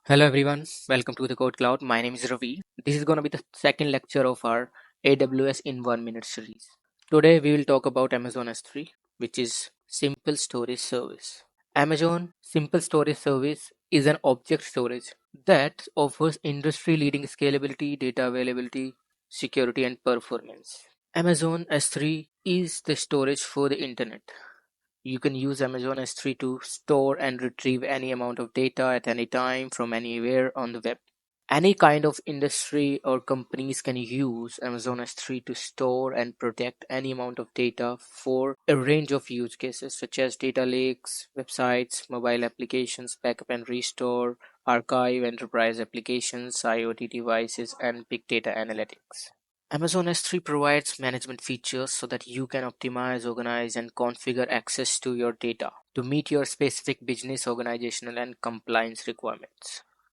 Hello everyone, welcome to the Code Cloud. My name is Ravi. This is going to be the second lecture of our AWS in 1 minute series. Today we will talk about Amazon S3, which is Simple Storage Service. Amazon Simple Storage Service is an object storage that offers industry leading scalability, data availability, security, and performance. Amazon S3 is the storage for the internet. You can use Amazon S3 to store and retrieve any amount of data at any time from anywhere on the web. Any kind of industry or companies can use Amazon S3 to store and protect any amount of data for a range of use cases such as data lakes, websites, mobile applications, backup and restore, archive, enterprise applications, IoT devices, and big data analytics. Amazon S3 provides management features so that you can optimize, organize, and configure access to your data to meet your specific business, organizational, and compliance requirements.